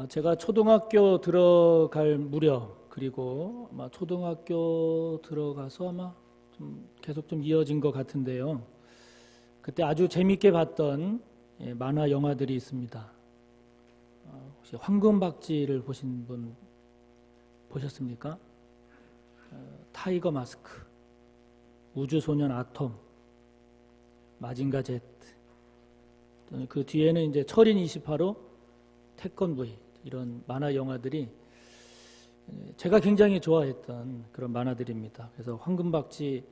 제가 초등학교 들어갈 무렵, 그리고 아마 초등학교 들어가서 아마 계속 이어진 것 같은데요. 그때 아주 재밌게 봤던 만화 영화들이 있습니다. 혹시 황금박쥐를 보신 분 보셨습니까? 타이거 마스크, 우주소년 아톰, 마징가 Z. 그 뒤에는 이제 철인 28호, 태권브이, 이런 만화 영화들이 제가 굉장히 좋아했던 그런 만화들입니다. 그래서 황금박쥐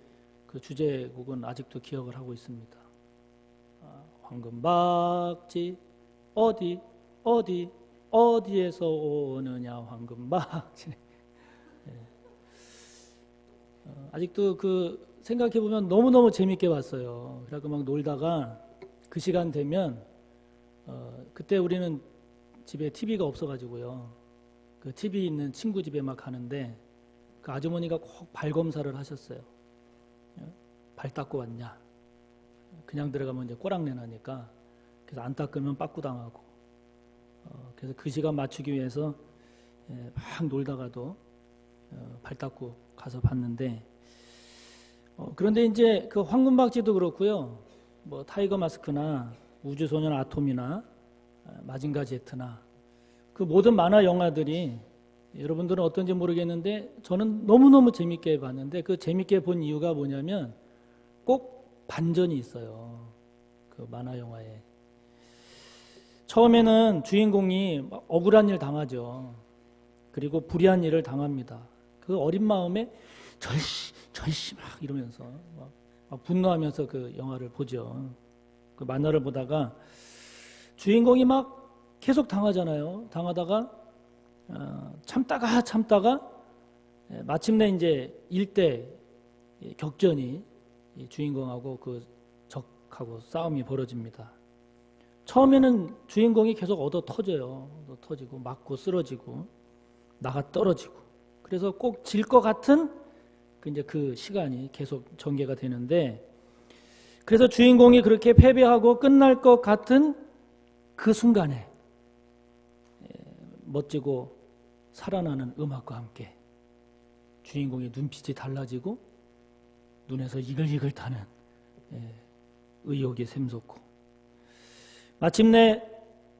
그 주제곡은 아직도 기억을 하고 있습니다. 황금박쥐 어디에서 오느냐 황금박쥐. 아직도 그 생각해 보면 너무너무 재밌게 봤어요. 그래서 막 놀다가 그 시간 되면 그때 우리는 집에 TV가 없어가지고요. 그 TV 있는 친구 집에 막 가는데 그 아주머니가 꼭 발 검사를 하셨어요. 발 닦고 왔냐? 그냥 들어가면 이제 꼬랑내 나니까 그래서 안 닦으면 빠꾸 당하고. 그래서 그 시간 맞추기 위해서 막 놀다가도 발 닦고 가서 봤는데 그런데 이제 그 황금박쥐도 그렇고요. 뭐 타이거 마스크나 우주소년 아톰이나 마징가 제트나 그 모든 만화 영화들이 여러분들은 어떤지 모르겠는데 저는 너무너무 재밌게 봤는데 그 재밌게 본 이유가 뭐냐면 꼭 반전이 있어요. 그 만화 영화에. 처음에는 주인공이 억울한 일 당하죠. 그리고 불의한 일을 당합니다. 그 어린 마음에 절시 막 이러면서 막 분노하면서 그 영화를 보죠. 그 만화를 보다가 주인공이 막 계속 당하잖아요. 당하다가 참다가 마침내 이제 일대 격전이 주인공하고 그 적하고 싸움이 벌어집니다. 처음에는 주인공이 계속 얻어 터지고 맞고 쓰러지고 나가 떨어지고 그래서 꼭 질 것 같은 이제 그 시간이 계속 전개가 되는데 그래서 주인공이 그렇게 패배하고 끝날 것 같은 그 순간에 멋지고 살아나는 음악과 함께 주인공의 눈빛이 달라지고 눈에서 이글이글 타는 의욕이 샘솟고 마침내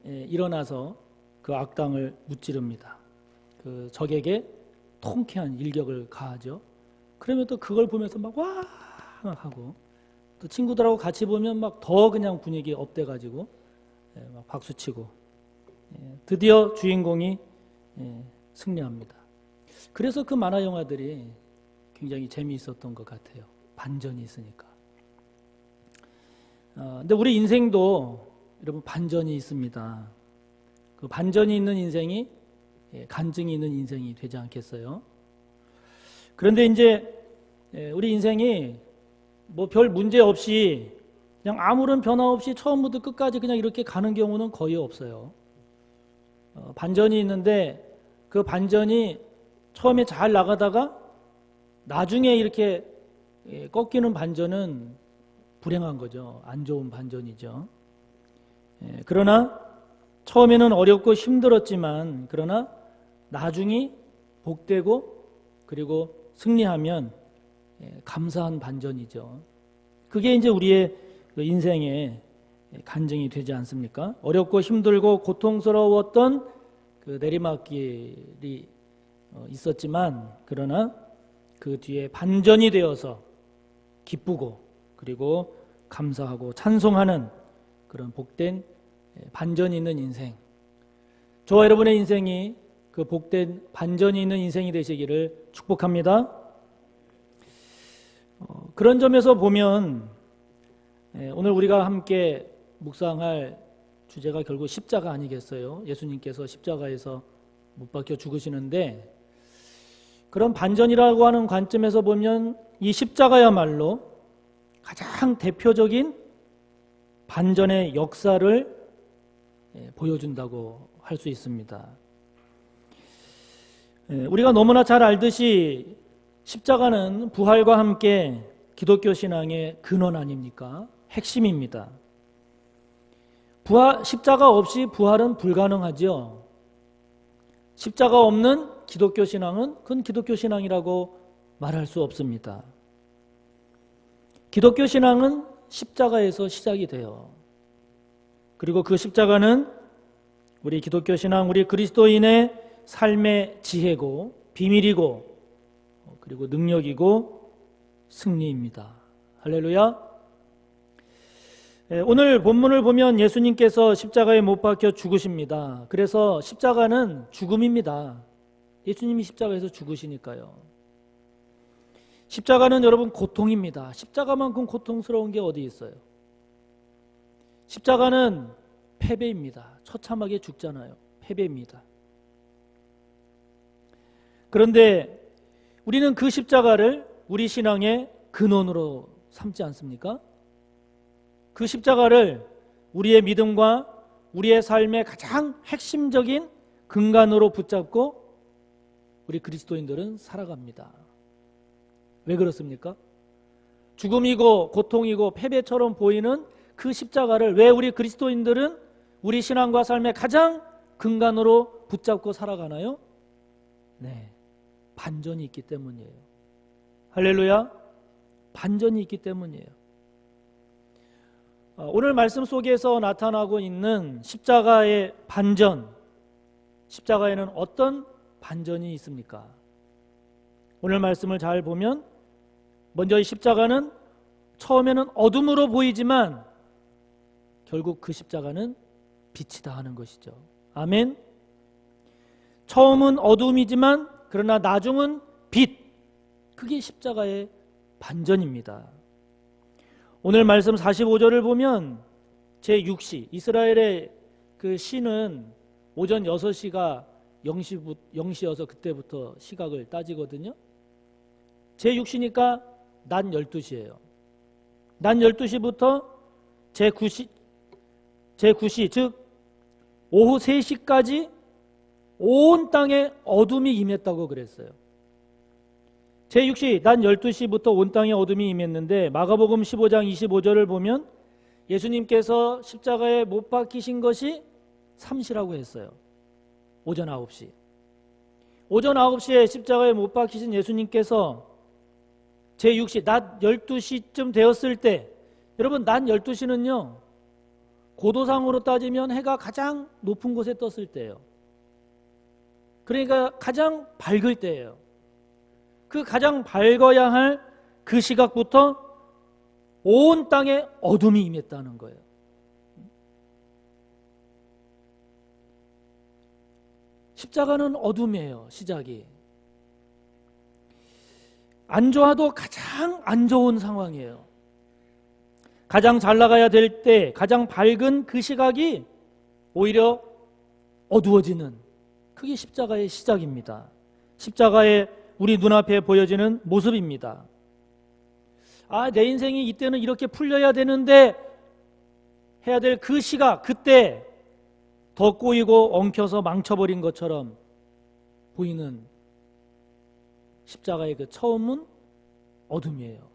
일어나서 그 악당을 무찌릅니다. 그 적에게 통쾌한 일격을 가하죠. 그러면 또 그걸 보면서 막 와 하고 또 친구들하고 같이 보면 막 더 그냥 분위기 업돼가지고 막 박수치고 드디어 주인공이 승리합니다. 그래서 그 만화 영화들이 굉장히 재미있었던 것 같아요. 반전이 있으니까. 근데 우리 인생도 여러분 반전이 있습니다. 그 반전이 있는 인생이 간증이 있는 인생이 되지 않겠어요? 그런데 이제 우리 인생이 뭐 별 문제 없이 그냥 아무런 변화 없이 처음부터 끝까지 그냥 이렇게 가는 경우는 거의 없어요. 반전이 있는데 그 반전이 처음에 잘 나가다가 나중에 이렇게 꺾이는 반전은 불행한 거죠. 안 좋은 반전이죠. 그러나 처음에는 어렵고 힘들었지만 그러나 나중에 복되고 그리고 승리하면 감사한 반전이죠. 그게 이제 우리의 인생의 간증이 되지 않습니까? 어렵고 힘들고 고통스러웠던 그 내리막길이 있었지만 그러나 그 뒤에 반전이 되어서 기쁘고 그리고 감사하고 찬송하는 그런 복된 반전이 있는 인생. 저와 여러분의 인생이 그 복된 반전이 있는 인생이 되시기를 축복합니다. 그런 점에서 보면 오늘 우리가 함께 묵상할 주제가 결국 십자가 아니겠어요? 예수님께서 십자가에서 못 박혀 죽으시는데 그런 반전이라고 하는 관점에서 보면 이 십자가야말로 가장 대표적인 반전의 역사를 보여준다고 할 수 있습니다. 우리가 너무나 잘 알듯이 십자가는 부활과 함께 기독교 신앙의 근원 아닙니까? 핵심입니다. 십자가 없이 부활은 불가능하죠. 십자가 없는 기독교 신앙은 그건 기독교 신앙이라고 말할 수 없습니다. 기독교 신앙은 십자가에서 시작이 돼요. 그리고 그 십자가는 우리 기독교 신앙, 우리 그리스도인의 삶의 지혜고 비밀이고 그리고 능력이고 승리입니다. 할렐루야. 오늘 본문을 보면 예수님께서 십자가에 못 박혀 죽으십니다. 그래서 십자가는 죽음입니다. 예수님이 십자가에서 죽으시니까요. 십자가는 여러분 고통입니다. 십자가만큼 고통스러운 게 어디 있어요? 십자가는 패배입니다. 처참하게 죽잖아요. 패배입니다. 그런데 우리는 그 십자가를 우리 신앙의 근원으로 삼지 않습니까? 그 십자가를 우리의 믿음과 우리의 삶의 가장 핵심적인 근간으로 붙잡고 우리 그리스도인들은 살아갑니다. 왜 그렇습니까? 죽음이고 고통이고 패배처럼 보이는 그 십자가를 왜 우리 그리스도인들은 우리 신앙과 삶의 가장 근간으로 붙잡고 살아가나요? 네, 반전이 있기 때문이에요. 할렐루야. 반전이 있기 때문이에요. 오늘 말씀 속에서 나타나고 있는 십자가의 반전, 십자가에는 어떤 반전이 있습니까? 오늘 말씀을 잘 보면 먼저 이 십자가는 처음에는 어둠으로 보이지만 결국 그 십자가는 빛이다 하는 것이죠. 아멘. 처음은 어둠이지만 그러나 나중은 빛, 그게 십자가의 반전입니다. 오늘 말씀 45절을 보면 제6시, 이스라엘의 그 시는 오전 6시가 0시여서 그때부터 시각을 따지거든요. 제6시니까 낮 12시예요. 낮 12시부터 제9시, 즉 오후 3시까지 온 땅에 어둠이 임했다고 그랬어요. 제6시 낮 12시부터 온 땅에 어둠이 임했는데 마가복음 15장 25절을 보면 예수님께서 십자가에 못 박히신 것이 3시라고 했어요. 오전 9시. 오전 9시에 십자가에 못 박히신 예수님께서 제6시 낮 12시쯤 되었을 때, 여러분 낮 12시는요 고도상으로 따지면 해가 가장 높은 곳에 떴을 때예요. 그러니까 가장 밝을 때예요. 그 가장 밝아야 할 그 시각부터 온 땅에 어둠이 임했다는 거예요. 십자가는 어둠이에요. 시작이 안 좋아도 가장 안 좋은 상황이에요. 가장 잘 나가야 될 때 가장 밝은 그 시각이 오히려 어두워지는, 그게 십자가의 시작입니다. 십자가의 우리 눈앞에 보여지는 모습입니다. 내 인생이 이때는 이렇게 풀려야 되는데 해야 될 그 시각, 그때 더 꼬이고 엉켜서 망쳐버린 것처럼 보이는 십자가의 그 처음은 어둠이에요.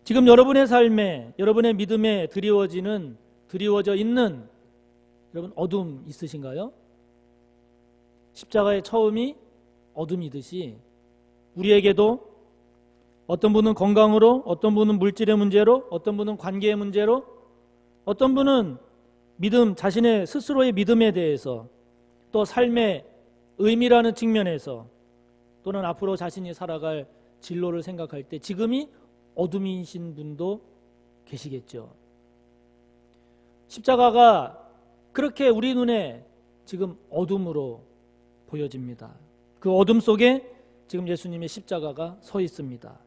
지금 여러분의 삶에, 여러분의 믿음에 드리워져 있는 여러분 어둠 있으신가요? 십자가의 처음이 어둠이듯이 우리에게도 어떤 분은 건강으로, 어떤 분은 물질의 문제로, 어떤 분은 관계의 문제로, 어떤 분은 믿음, 자신의 스스로의 믿음에 대해서, 또 삶의 의미라는 측면에서, 또는 앞으로 자신이 살아갈 진로를 생각할 때 지금이 어둠이신 분도 계시겠죠. 십자가가 그렇게 우리 눈에 지금 어둠으로 보여집니다. 그 어둠 속에 지금 예수님의 십자가가 서 있습니다.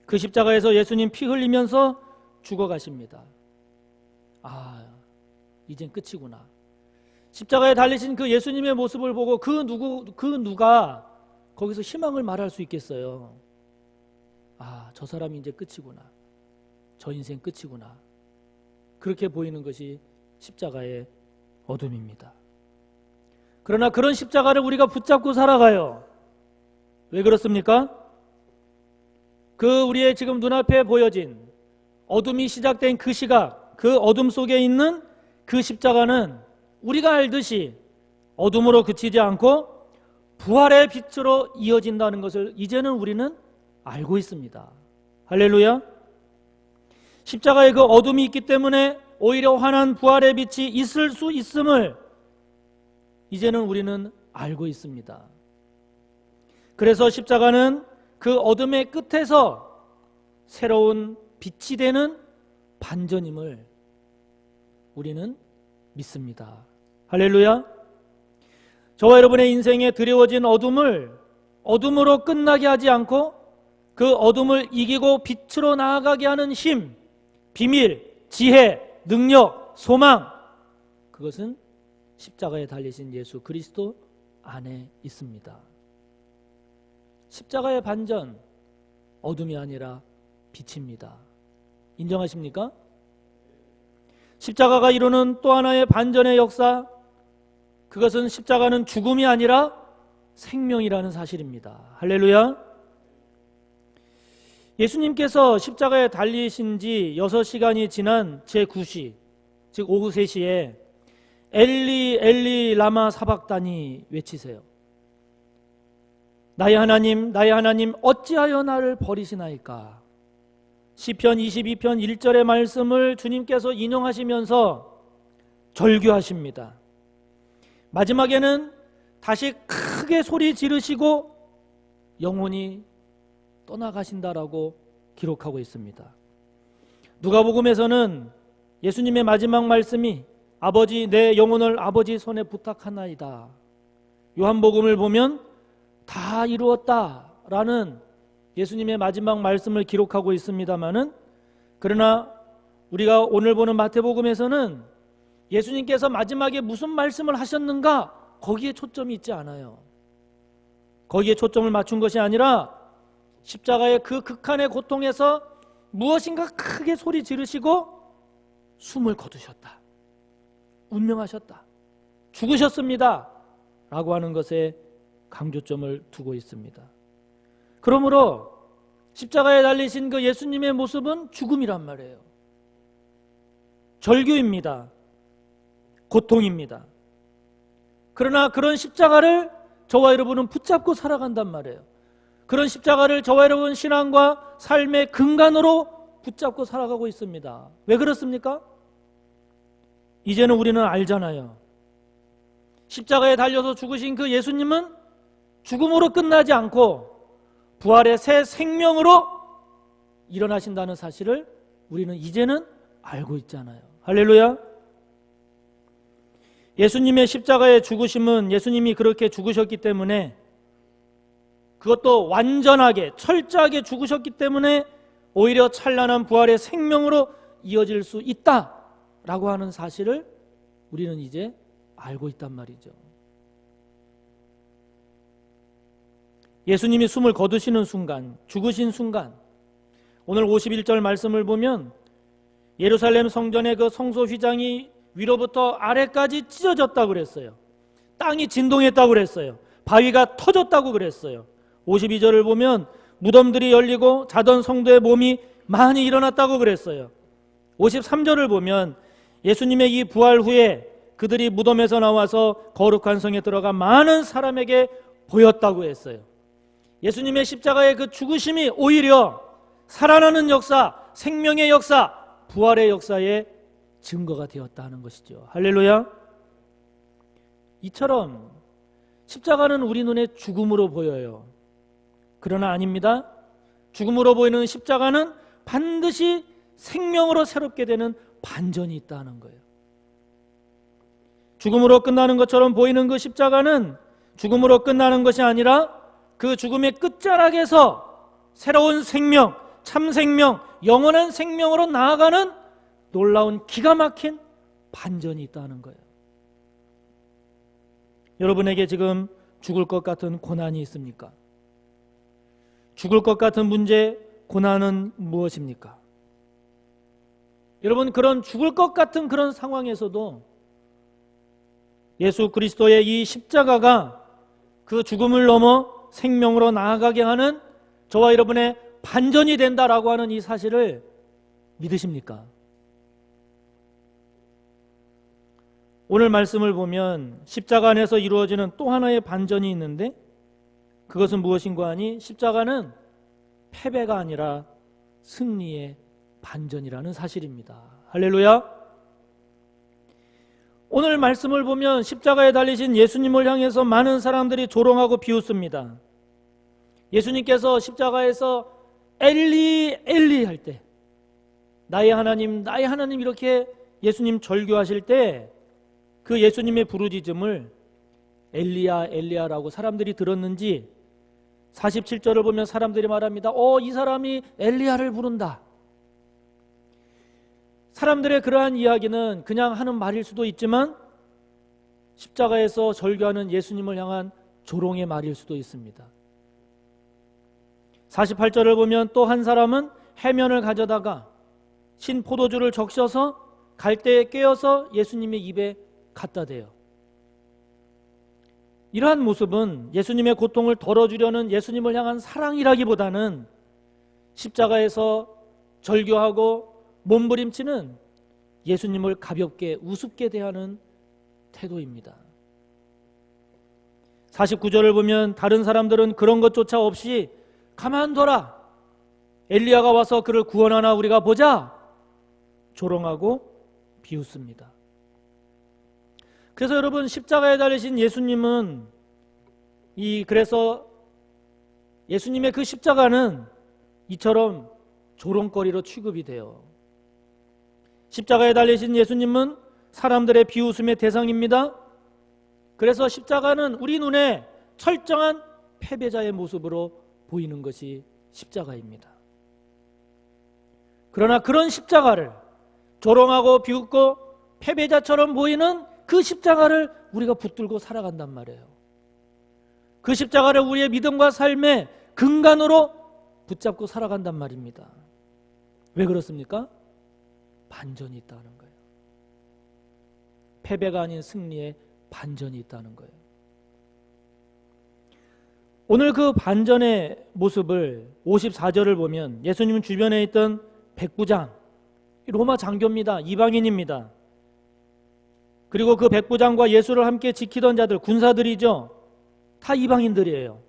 그 십자가에서 예수님 피 흘리면서 죽어가십니다. 이젠 끝이구나. 십자가에 달리신 그 예수님의 모습을 보고 그 누가 거기서 희망을 말할 수 있겠어요. 저 사람이 이제 끝이구나. 저 인생 끝이구나. 그렇게 보이는 것이 십자가의 어둠입니다. 그러나 그런 십자가를 우리가 붙잡고 살아가요. 왜 그렇습니까? 그 우리의 지금 눈앞에 보여진 어둠이 시작된 그 시각, 그 어둠 속에 있는 그 십자가는 우리가 알듯이 어둠으로 그치지 않고 부활의 빛으로 이어진다는 것을 이제는 우리는 알고 있습니다. 할렐루야. 십자가에 그 어둠이 있기 때문에 오히려 환한 부활의 빛이 있을 수 있음을 이제는 우리는 알고 있습니다. 그래서 십자가는 그 어둠의 끝에서 새로운 빛이 되는 반전임을 우리는 믿습니다. 할렐루야. 저와 여러분의 인생에 드리워진 어둠을 어둠으로 끝나게 하지 않고 그 어둠을 이기고 빛으로 나아가게 하는 힘, 비밀, 지혜, 능력, 소망, 그것은 십자가에 달리신 예수 그리스도 안에 있습니다. 십자가의 반전, 어둠이 아니라 빛입니다. 인정하십니까? 십자가가 이루는 또 하나의 반전의 역사, 그것은 십자가는 죽음이 아니라 생명이라는 사실입니다. 할렐루야. 예수님께서 십자가에 달리신 지 6시간이 지난 제9시, 즉 오후 3시에 엘리 엘리 라마 사박다니 외치세요. 나의 하나님 어찌하여 나를 버리시나이까. 시편 22편 1절의 말씀을 주님께서 인용하시면서 절규하십니다. 마지막에는 다시 크게 소리 지르시고 영혼이 떠나가신다라고 기록하고 있습니다. 누가복음에서는 예수님의 마지막 말씀이 아버지 내 영혼을 아버지 손에 부탁하나이다. 요한복음을 보면 다 이루었다라는 예수님의 마지막 말씀을 기록하고 있습니다마는, 그러나 우리가 오늘 보는 마태복음에서는 예수님께서 마지막에 무슨 말씀을 하셨는가, 거기에 초점이 있지 않아요. 거기에 초점을 맞춘 것이 아니라 십자가의 그 극한의 고통에서 무엇인가 크게 소리 지르시고 숨을 거두셨다, 운명하셨다, 죽으셨습니다 라고 하는 것에 강조점을 두고 있습니다. 그러므로 십자가에 달리신 그 예수님의 모습은 죽음이란 말이에요. 절규입니다. 고통입니다. 그러나 그런 십자가를 저와 여러분은 붙잡고 살아간단 말이에요. 그런 십자가를 저와 여러분 신앙과 삶의 근간으로 붙잡고 살아가고 있습니다. 왜 그렇습니까? 이제는 우리는 알잖아요. 십자가에 달려서 죽으신 그 예수님은 죽음으로 끝나지 않고 부활의 새 생명으로 일어나신다는 사실을 우리는 이제는 알고 있잖아요. 할렐루야. 예수님의 십자가의 죽으심은 예수님이 그렇게 죽으셨기 때문에, 그것도 완전하게 철저하게 죽으셨기 때문에 오히려 찬란한 부활의 생명으로 이어질 수 있다라고 하는 사실을 우리는 이제 알고 있단 말이죠. 예수님이 숨을 거두시는 순간, 죽으신 순간, 오늘 51절 말씀을 보면 예루살렘 성전의 그 성소 휘장이 위로부터 아래까지 찢어졌다고 그랬어요. 땅이 진동했다고 그랬어요. 바위가 터졌다고 그랬어요. 52절을 보면 무덤들이 열리고 자던 성도의 몸이 많이 일어났다고 그랬어요. 53절을 보면 예수님의 이 부활 후에 그들이 무덤에서 나와서 거룩한 성에 들어가 많은 사람에게 보였다고 했어요. 예수님의 십자가의 그 죽으심이 오히려 살아나는 역사, 생명의 역사, 부활의 역사의 증거가 되었다 하는 것이죠. 할렐루야. 이처럼 십자가는 우리 눈에 죽음으로 보여요. 그러나 아닙니다. 죽음으로 보이는 십자가는 반드시 생명으로 새롭게 되는 반전이 있다는 거예요. 죽음으로 끝나는 것처럼 보이는 그 십자가는 죽음으로 끝나는 것이 아니라 그 죽음의 끝자락에서 새로운 생명, 참 생명, 영원한 생명으로 나아가는 놀라운 기가 막힌 반전이 있다는 거예요. 여러분에게 지금 죽을 것 같은 고난이 있습니까? 죽을 것 같은 문제, 고난은 무엇입니까? 여러분, 그런 죽을 것 같은 그런 상황에서도 예수 그리스도의 이 십자가가 그 죽음을 넘어 생명으로 나아가게 하는 저와 여러분의 반전이 된다라고 하는 이 사실을 믿으십니까? 오늘 말씀을 보면 십자가 안에서 이루어지는 또 하나의 반전이 있는데 그것은 무엇인가 하니 십자가는 패배가 아니라 승리의 반전이라는 사실입니다. 할렐루야. 오늘 말씀을 보면 십자가에 달리신 예수님을 향해서 많은 사람들이 조롱하고 비웃습니다. 예수님께서 십자가에서 엘리 엘리 할 때, 나의 하나님 나의 하나님 이렇게 예수님 절규하실 때 그 예수님의 부르짖음을 엘리야 엘리야라고 사람들이 들었는지 47절을 보면 사람들이 말합니다. 이 사람이 엘리야를 부른다. 사람들의 그러한 이야기는 그냥 하는 말일 수도 있지만 십자가에서 절규하는 예수님을 향한 조롱의 말일 수도 있습니다. 48절을 보면 또 한 사람은 해면을 가져다가 신 포도주를 적셔서 갈대에 꿰어서 예수님의 입에 갖다 대요. 이러한 모습은 예수님의 고통을 덜어주려는 예수님을 향한 사랑이라기보다는 십자가에서 절규하고 몸부림치는 예수님을 가볍게 우습게 대하는 태도입니다. 49절을 보면 다른 사람들은 그런 것조차 없이 가만둬라, 엘리야가 와서 그를 구원하나 우리가 보자, 조롱하고 비웃습니다. 그래서 여러분, 십자가에 달리신 예수님은 그래서 예수님의 그 십자가는 이처럼 조롱거리로 취급이 돼요. 십자가에 달리신 예수님은 사람들의 비웃음의 대상입니다. 그래서 십자가는 우리 눈에 철저한 패배자의 모습으로 보이는 것이 십자가입니다. 그러나 그런 십자가를 조롱하고 비웃고 패배자처럼 보이는 그 십자가를 우리가 붙들고 살아간단 말이에요. 그 십자가를 우리의 믿음과 삶의 근간으로 붙잡고 살아간단 말입니다. 왜 그렇습니까? 반전이 있다는 거예요. 패배가 아닌 승리의 반전이 있다는 거예요. 오늘 그 반전의 모습을 54절을 보면 예수님 주변에 있던 백부장, 로마 장교입니다. 이방인입니다. 그리고 그 백부장과 예수를 함께 지키던 자들, 군사들이죠. 다 이방인들이에요.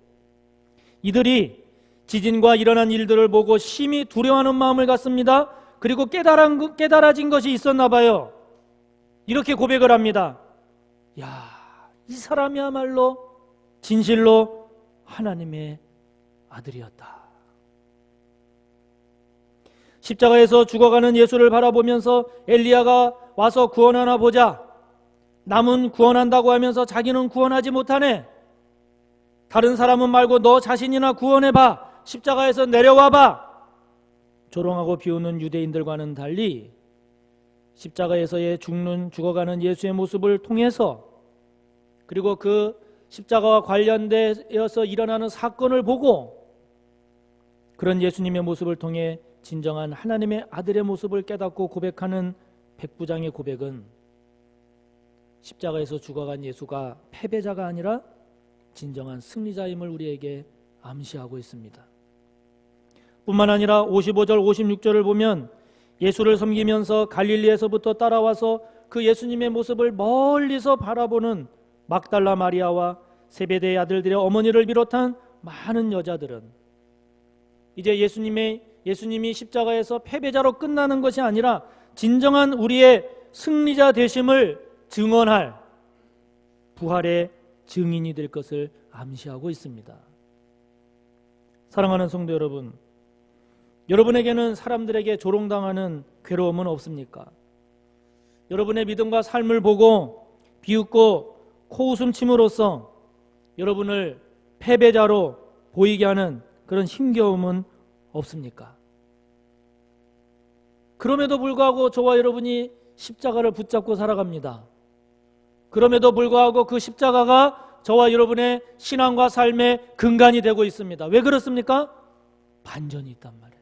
이들이 지진과 일어난 일들을 보고 심히 두려워하는 마음을 갖습니다. 그리고 깨달아진 것이 있었나 봐요. 이렇게 고백을 합니다. 이 사람이야말로 진실로 하나님의 아들이었다. 십자가에서 죽어가는 예수를 바라보면서 엘리야가 와서 구원하나 보자, 남은 구원한다고 하면서 자기는 구원하지 못하네, 다른 사람은 말고 너 자신이나 구원해봐, 십자가에서 내려와봐, 조롱하고 비웃는 유대인들과는 달리 십자가에서의 죽어가는 예수의 모습을 통해서, 그리고 그 십자가와 관련되어서 일어나는 사건을 보고 그런 예수님의 모습을 통해 진정한 하나님의 아들의 모습을 깨닫고 고백하는 백부장의 고백은 십자가에서 죽어간 예수가 패배자가 아니라 진정한 승리자임을 우리에게 암시하고 있습니다. 뿐만 아니라 55절 56절을 보면 예수를 섬기면서 갈릴리에서부터 따라와서 그 예수님의 모습을 멀리서 바라보는 막달라 마리아와 세베대의 아들들의 어머니를 비롯한 많은 여자들은 이제 예수님이 십자가에서 패배자로 끝나는 것이 아니라 진정한 우리의 승리자 되심을 증언할 부활의 증인이 될 것을 암시하고 있습니다. 사랑하는 성도 여러분, 여러분에게는 사람들에게 조롱당하는 괴로움은 없습니까? 여러분의 믿음과 삶을 보고 비웃고 코웃음 침으로써 여러분을 패배자로 보이게 하는 그런 힘겨움은 없습니까? 그럼에도 불구하고 저와 여러분이 십자가를 붙잡고 살아갑니다. 그럼에도 불구하고 그 십자가가 저와 여러분의 신앙과 삶의 근간이 되고 있습니다. 왜 그렇습니까? 반전이 있단 말이에요.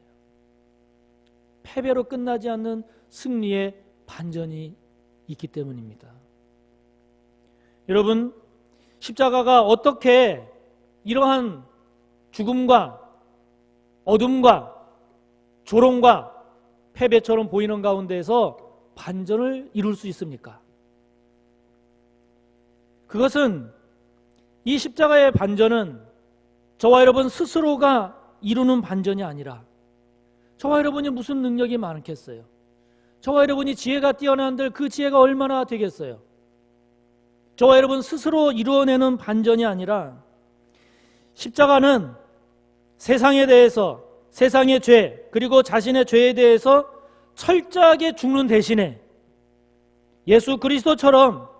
패배로 끝나지 않는 승리의 반전이 있기 때문입니다. 여러분, 십자가가 어떻게 이러한 죽음과 어둠과 조롱과 패배처럼 보이는 가운데에서 반전을 이룰 수 있습니까? 그것은 이 십자가의 반전은 저와 여러분 스스로가 이루는 반전이 아니라 저와 여러분이 무슨 능력이 많겠어요? 저와 여러분이 지혜가 뛰어난들 그 지혜가 얼마나 되겠어요? 저와 여러분 스스로 이루어내는 반전이 아니라 십자가는 세상에 대해서, 세상의 죄, 그리고 자신의 죄에 대해서 철저하게 죽는 대신에 예수 그리스도처럼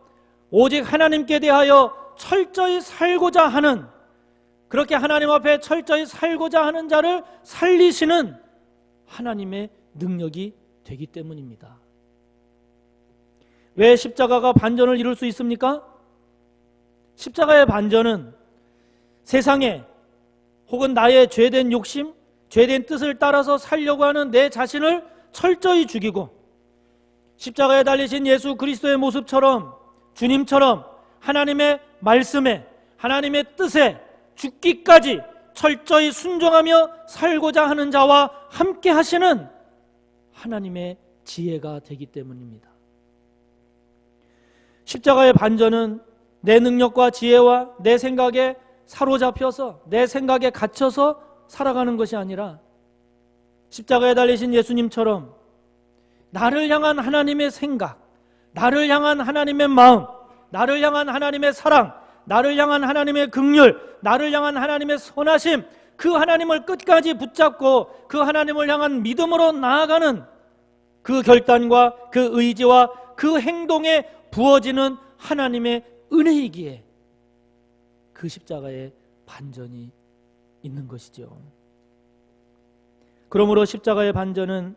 오직 하나님께 대하여 철저히 살고자 하는, 그렇게 하나님 앞에 철저히 살고자 하는 자를 살리시는 하나님의 능력이 되기 때문입니다. 왜 십자가가 반전을 이룰 수 있습니까? 십자가의 반전은 세상에 혹은 나의 죄된 욕심, 죄된 뜻을 따라서 살려고 하는 내 자신을 철저히 죽이고 십자가에 달리신 예수 그리스도의 모습처럼, 주님처럼 하나님의 말씀에, 하나님의 뜻에 죽기까지 철저히 순종하며 살고자 하는 자와 함께 하시는 하나님의 지혜가 되기 때문입니다. 십자가의 반전은 내 능력과 지혜와 내 생각에 사로잡혀서, 내 생각에 갇혀서 살아가는 것이 아니라 십자가에 달리신 예수님처럼 나를 향한 하나님의 생각, 나를 향한 하나님의 마음, 나를 향한 하나님의 사랑, 나를 향한 하나님의 긍휼, 나를 향한 하나님의 선하심, 그 하나님을 끝까지 붙잡고 그 하나님을 향한 믿음으로 나아가는 그 결단과 그 의지와 그 행동에 부어지는 하나님의 은혜이기에 그 십자가의 반전이 있는 것이죠. 그러므로 십자가의 반전은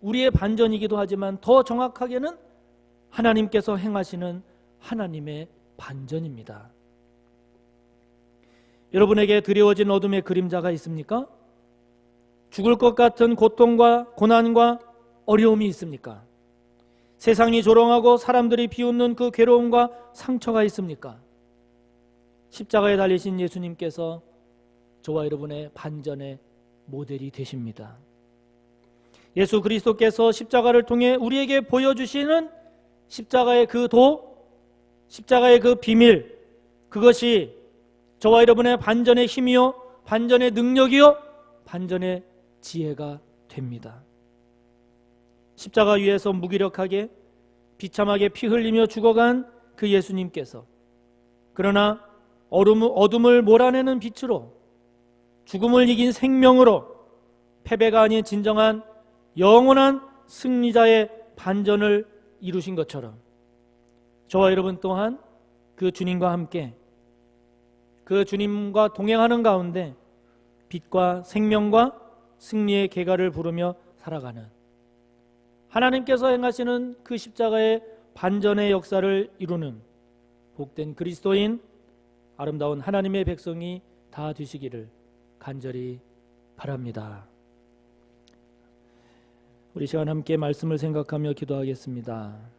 우리의 반전이기도 하지만 더 정확하게는 하나님께서 행하시는 하나님의 반전입니다. 여러분에게 드리워진 어둠의 그림자가 있습니까? 죽을 것 같은 고통과 고난과 어려움이 있습니까? 세상이 조롱하고 사람들이 비웃는 그 괴로움과 상처가 있습니까? 십자가에 달리신 예수님께서 저와 여러분의 반전의 모델이 되십니다. 예수 그리스도께서 십자가를 통해 우리에게 보여주시는 십자가의 그 도, 십자가의 그 비밀, 그것이 저와 여러분의 반전의 힘이요, 반전의 능력이요, 반전의 지혜가 됩니다. 십자가 위에서 무기력하게 비참하게 피 흘리며 죽어간 그 예수님께서 그러나 어둠을 몰아내는 빛으로, 죽음을 이긴 생명으로 패배가 아닌 진정한 영원한 승리자의 반전을 이루신 것처럼 저와 여러분 또한 그 주님과 함께, 그 주님과 동행하는 가운데 빛과 생명과 승리의 계가를 부르며 살아가는 하나님께서 행하시는 그 십자가의 반전의 역사를 이루는 복된 그리스도인, 아름다운 하나님의 백성이 다 되시기를 간절히 바랍니다. 우리 시간 함께 말씀을 생각하며 기도하겠습니다.